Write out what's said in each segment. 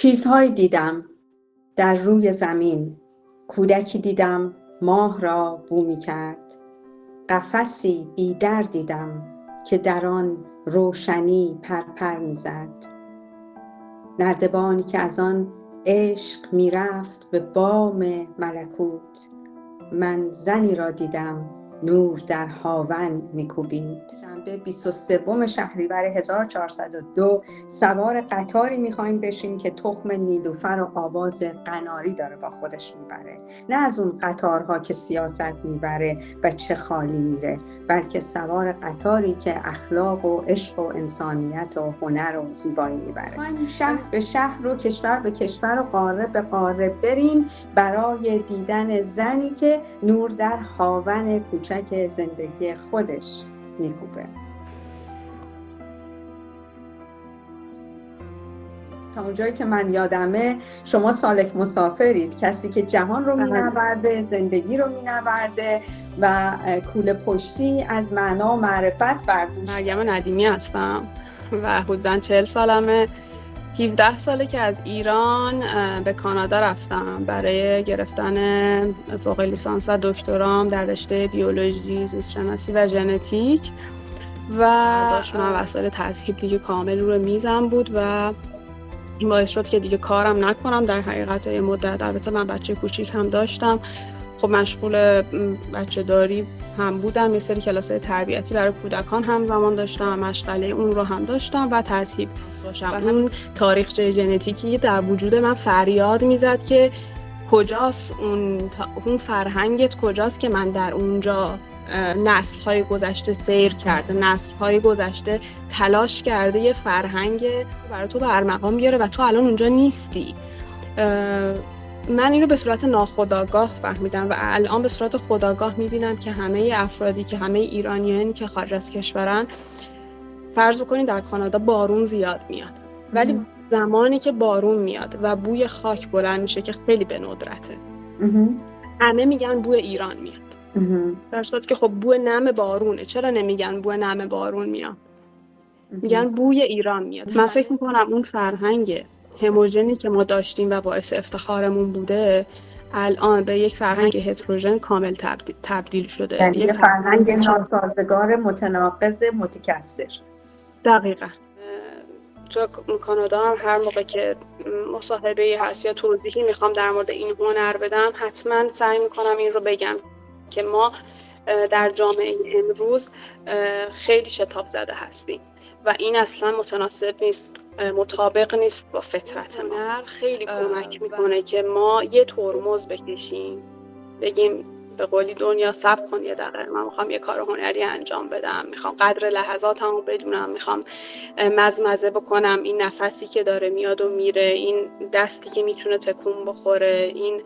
چیزهایی دیدم در روی زمین، کودکی دیدم ماه را بو می کرد. قفسی بی در دیدم که در آن روشنی پرپر می زد. نردبانی که از آن عشق می رفت به بام ملکوت. من زنی را دیدم نور در هاون می کوبید. شنبه 23 شهریور 1402 سوار قطاری میخوایم بشیم که تخم نیلوفر و آواز قناری داره با خودش میبره. نه از اون قطارها که سیاست میبره و چه خالی میره، بلکه سوار قطاری که اخلاق و عشق و انسانیت و هنر و زیبایی میبره. شهر به شهر و کشور به کشور و قاره به قاره بریم برای دیدن زنی که نور در هاون کوچک زندگی خودش میکوبه. تا اونجایی که من یادمه شما سالک مسافرید، کسی که جهان رو مینورده، زندگی رو مینورده و کوله پشتی از معنا و معرفت بر دوش. مریم ندیمی هستم و حدوداً 40 سالمه. 17 ساله که از ایران به کانادا رفتم برای گرفتن فوق لیسانس و دکترام در رشته بیولوژی، زیست شناسی و ژنتیک و داشت من وسایل تذهیب دیگه کامل رو میزم بود و این باعث شد که دیگه کارم نکنم. در حقیقت یه مدت البته من بچه کوچیک هم داشتم، خب مشغول بچه داری هم بودم، یه سری کلاسای تربیتی برای کودکان همزمان داشتم، مشغله اون رو هم داشتم و تذهیب باشم. اون تاریخچه ژنتیکی در وجود من فریاد میزد که کجاست اون فرهنگت، کجاست که من در اونجا نسل‌های گذشته سیر کرده، نسل‌های گذشته تلاش کرده یه فرهنگ برای تو برمقام بیاره و تو الان اونجا نیستی. من این رو به صورت ناخودآگاه فهمیدم و الان به صورت خودآگاه میبینم که همه افرادی که همه ایرانیانی که خارج از کشورن، فرض بکنید در کانادا بارون زیاد میاد، ولی زمانی که بارون میاد و بوی خاک بلند میشه که خیلی به ندرته، همه میگن بوی ایران میاد، در صورتی که خب بوی نم بارونه. چرا نمیگن بوی نم بارون میاد؟ میگن بوی ایران میاد. من فکر میکنم اون فرهنگ هموژنی که ما داشتیم و باعث افتخارمون بوده الان به یک فرهنگ هتروژن کامل تبدیل شده، یعنی یه فرهنگ ناسازگار، متناقض، متکثر. دقیقاً. تو کانادا هم هر موقع که مصاحبه‌ای هست یا توضیحی میخوام در مورد این هنر بدم، حتما سعی میکنم این رو بگم که ما در جامعه امروز خیلی شتاب زده هستیم و این اصلا متناسب نیست، مطابق نیست با فطرت ما. خیلی کمک میکنه که ما یه ترمز بکشیم، بگیم به قولی دنیا صبر کن یه دقیقه، من میخوام یه کار هنری انجام بدم، میخوام قدر لحظاتمو بدونم، میخوام مزمزه بکنم این نفسی که داره میاد و میره، این دستی که میتونه تکون بخوره، این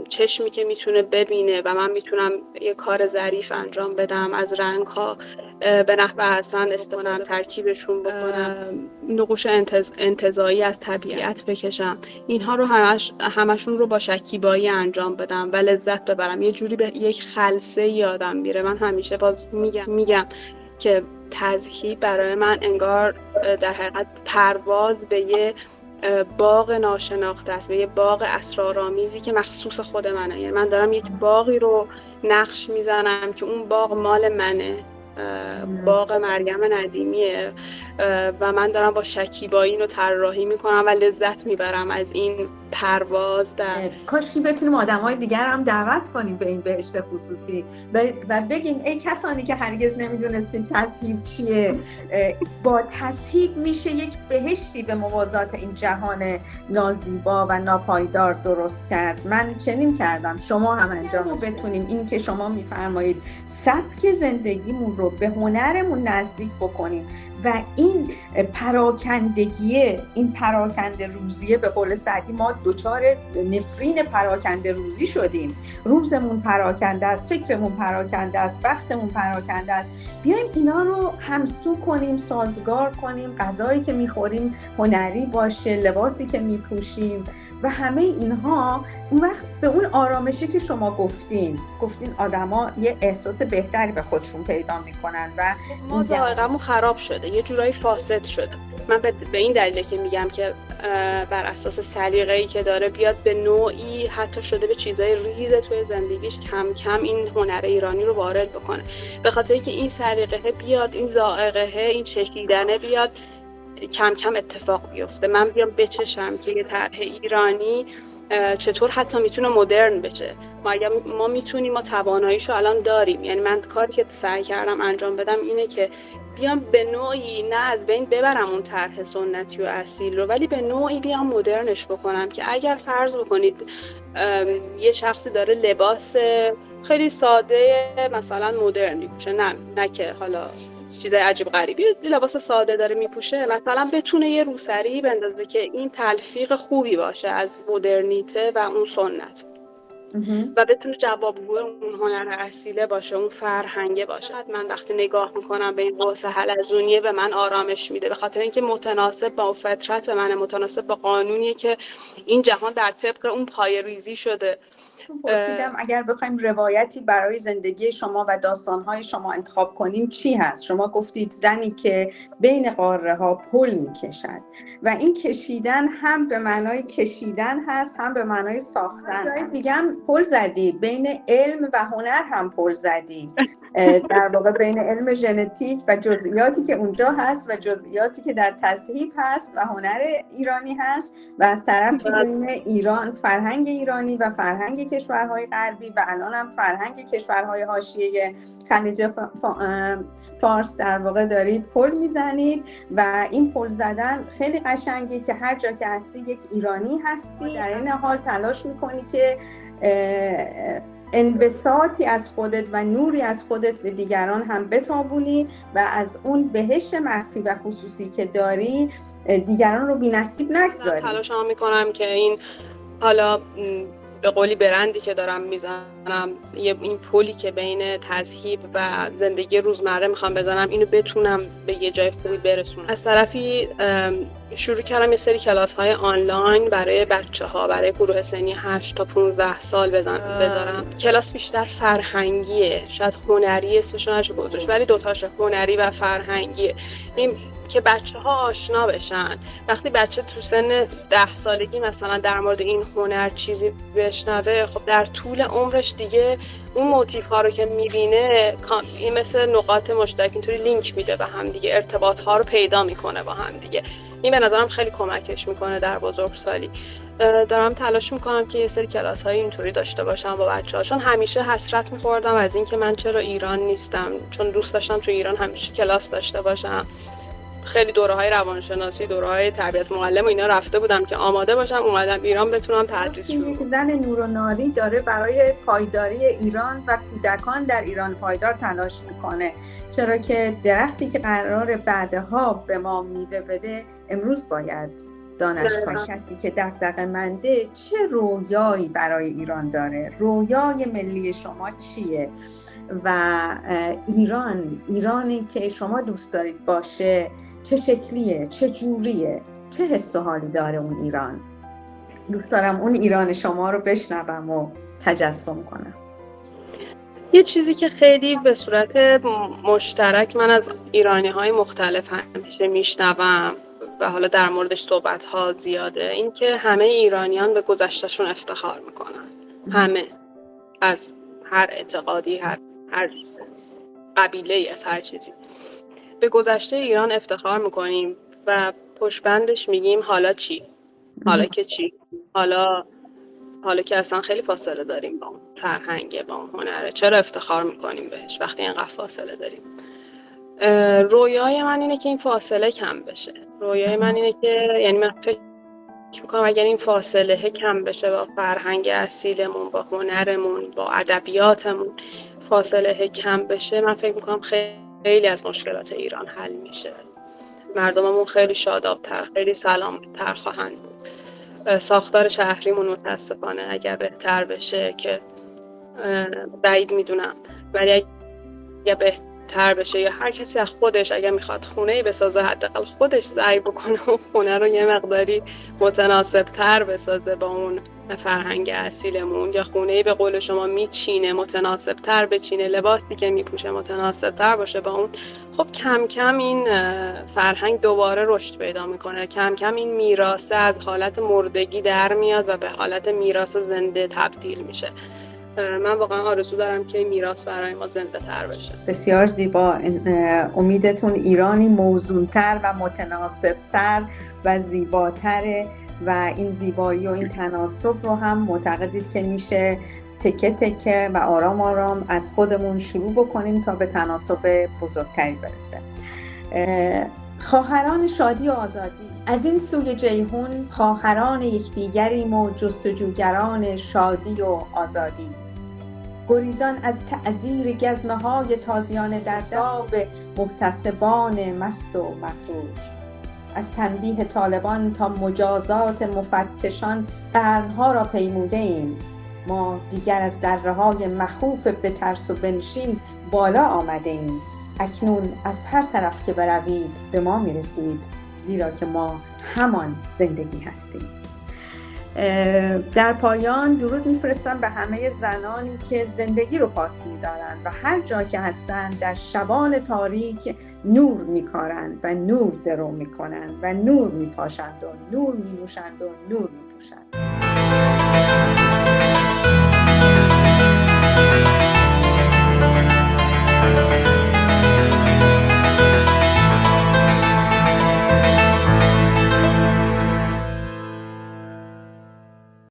چشمی که میتونه ببینه و من میتونم یه کار ظریف انجام بدم، از رنگ‌ها به نحو حسن استفاده ترکیبشون بکنم، نقوش انتزاعی از طبیعت بکشم، اینها رو همشون رو با شکیبایی انجام بدم و لذت ببرم، یه جوری به یک خلسه یادم میره. من همیشه باز میگم که تذهیب برای من انگار در حقیقت پرواز به یه باغ ناشناخته است، به یه باغ اسرارآمیزی که مخصوص خود منه. یعنی من دارم یک باغی رو نقش میزنم که اون باغ مال منه، باغ مریم ندیمیه و من دارم با شکیبایی اینو طراحی میکنم و لذت میبرم از این پرواز. کاش که بتونیم آدمای دیگر هم دعوت کنیم به این بهشت خصوصی و بگیم ای کسانی که هرگز نمیدونستین تذهیب چیه، با تذهیب میشه یک بهشتی به موازات این جهان نازیبا و ناپایدار درست کرد. من چنین کردم، شما هم انجام بتونیم این که شما میفرمایید سبک زندگیمون رو به هنرمون نزدیک بکنیم و این پراکندگیه، این پراکنده روزیه، به قول سعدی ما دوچار نفرین پراکنده روزی شدیم. روزمون پراکنده است، فکرمون پراکنده است، وقتمون پراکنده است. بیایم اینا رو همسو کنیم، سازگار کنیم، غذایی که میخوریم هنری باشه، لباسی که میپوشیم و همه اینها اون وقت به اون آرامشی که شما گفتین آدما یه احساس بهتری به خودشون پیدا میکنن و ما ذائقه‌مون خراب شده، یه جورایی فاسد شده. من به این دلیله که میگم که بر اساس سلیقه‌ای که داره بیاد به نوعی حتی شده به چیزای ریز توی زندگیش کم کم این هنر ایرانی رو وارد بکنه، به خاطر اینکه این سلیقه بیاد، این ذائقه، این چشیدنه بیاد کم کم اتفاق بیفته. من بیام بچشم که یه طرح ایرانی چطور حتی میتونه مدرن بشه. ما میتونیم، ما تواناییشو الان داریم. یعنی من کاری که سعی کردم انجام بدم اینه که بیام به نوعی نه از بین ببرم اون طرح سنتی و اصیل رو، ولی به نوعی بیام مدرنش بکنم که اگر فرض بکنید یه شخصی داره لباس خیلی ساده مثلا مدرن میپوشه، نه که حالا چیزای عجیب غریبی، لباس ساده داره میپوشه، مثلا بتونه یه روسری بندازه که این تلفیق خوبی باشه از مدرنیته و اون سنت و بتونه جوابگوی اون هنر اصیله باشه، اون فرهنگه باشه. من وقتی نگاه میکنم به این قوس حلزونیه به من آرامش میده، به خاطر اینکه متناسب با فطرت منه، متناسب با قانونیه که این جهان در طبق اون پایه ریزی شده. پرسیدم اگر بخوایم روایتی برای زندگی شما و داستانهای شما انتخاب کنیم چی هست؟ شما گفتید زنی که بین قاره ها پل میکشد و این کشیدن هم به معنای کشیدن هست هم به معنای ساختن هست. دیگه هم پل زدی، بین علم و هنر هم پل زدی، در واقع بین علم ژنتیک و جزئیاتی که اونجا هست و جزئیاتی که در تذهیب هست و هنر ایرانی هست و از طرف بین ایران، فرهنگ ایرانی و فرهنگ کشورهای غربی و الان هم فرهنگ کشورهای حاشیه خلیج فارس در واقع دارید پل میزنید و این پل زدن خیلی قشنگه که هر جا که هستی یک ایرانی هستی، در این حال تلاش میکنی که انبساطی از خودت و نوری از خودت به دیگران هم بتابونی و از اون بهشت مخفی و خصوصی که داری دیگران رو بی‌نصیب نگذاری. تلاش میکنم که این حالا به قولی برندی که دارم میزنم، این پلی که بین تذهیب و زندگی روزمره میخوام بزنم، اینو بتونم به یه جای خوبی برسونم. از طرفی شروع کردم یه سری کلاس‌های آنلاین برای بچه‌ها، برای گروه سنی 8 تا 15 سال بذارم. کلاس بیشتر فرهنگیه، شاید هنری اسمش رو نشه گذاشت، ولی دوتاشه، هنری و فرهنگیه. این که بچه‌ها آشنا بشن. وقتی بچه تو سن 10 سالگی مثلا در مورد این هنر چیزی بشنوه، خب در طول عمرش دیگه اون موتیف‌ها رو که می‌بینه، این مثل نقاط مشترک اینطوری لینک میده به هم دیگه، ارتباط‌ها رو پیدا میکنه با هم دیگه. این به نظرم خیلی کمکش میکنه در بزرگسالی. دارم تلاش میکنم که یه سری کلاس‌های اینطوری داشته باشم با بچه‌ها، چون همیشه حسرت می‌خوردم از این که من چرا ایران نیستم، چون دوست داشتم تو ایران همیشه کلاس داشته باشم. خیلی دوره‌های روانشناسی، دوره‌های تربیت معلم و اینا رفته بودم که آماده باشم اومدم ایران بتونم تدریس شروع کنم. یک زن نور و ناری داره برای پایداری ایران و کودکان در ایران پایدار تلاش میکنه، چرا که درختی که قرار بعدها به ما میوه بده امروز باید دانش کاشت. کسی که دغدغه‌منده چه رویایی برای ایران داره؟ رویای ملی شما چیه؟ و ایرانی که شما دوست دارید باشه چه شکلیه، چه جوریه، چه حس و حالی داره اون ایران؟ دوست دارم اون ایران شما رو بشنوم و تجسم کنم. یه چیزی که خیلی به صورت مشترک من از ایرانی‌های مختلف همیشه میشنوم و حالا در موردش صحبت‌ها زیاده، این که همه ایرانیان به گذشته‌شون افتخار میکنن. همه، از هر اعتقادی، هر قبیله‌ای، از هر چیزی به گذشته ایران افتخار میکنیم و پشتبندش میگیم حالا چی؟ حالا که چی؟ حالا که اصلا خیلی فاصله داریم با اون فرهنگه، با اون هنره، چرا افتخار میکنیم بهش وقتی اینقدر فاصله داریم؟ رویای من اینه که این فاصله کم بشه. رویای من اینه که، یعنی من فکر میکنم اگر این فاصله کم بشه با فرهنگ اصیلمون، با هنرمون، با ادبیاتمون، فاصله کم بشه، من فکر میکنم خیلی از مشکلات ایران حل میشه. مردممون خیلی شادابتر، خیلی سلامتر خواهند بود. ساختار شهریمون متاسفانه اگر بهتر بشه که بعید میدونم، ولی اگر تر بشه، یا هر کسی از خودش اگه میخواد خونه‌ای بسازه حداقل خودش سعی بکنه اون خونه رو یه مقداری متناسب تر بسازه با اون فرهنگ اصیلمون، یا خونه‌ای به قول شما میچینه متناسب تر بچینه، لباسی که میپوشه متناسب تر باشه با اون. خب کم کم این فرهنگ دوباره رشد پیدا میکنه، کم کم این میراث از حالت مردگی در میاد و به حالت میراث زنده تبدیل میشه. من واقعا آرزو دارم که این میراث برای ما زنده تر بشه. بسیار زیبا. امیدتون ایرانی موزونتر و متناسبتر و زیباتره و این زیبایی و این تناسب رو هم معتقدید که میشه تکه تکه و آرام آرام از خودمون شروع بکنیم تا به تناسب بزرگتری برسه. خواهران شادی و آزادی، از این سوی جیهون خواهران یکدیگریم و جستجوگران شادی و آزادی. گریزان از تعذیر گزمه‌های تازیانه در داب محتسبان مست و مغرور. از تنبیه طالبان تا مجازات مفتشان قرنها را پیموده ایم. ما دیگر از دره‌های مخوف به ترس و بنشین بالا آمده ایم. اکنون از هر طرف که بروید به ما میرسید، زیرا که ما همان زندگی هستیم. در پایان درود میفرستم به همه زنانی که زندگی رو پاس میدارن و هر جا که هستن در شبان تاریک نور میکارن و نور درو میکنن و نور میپاشند و نور مینوشند و نور میپوشند.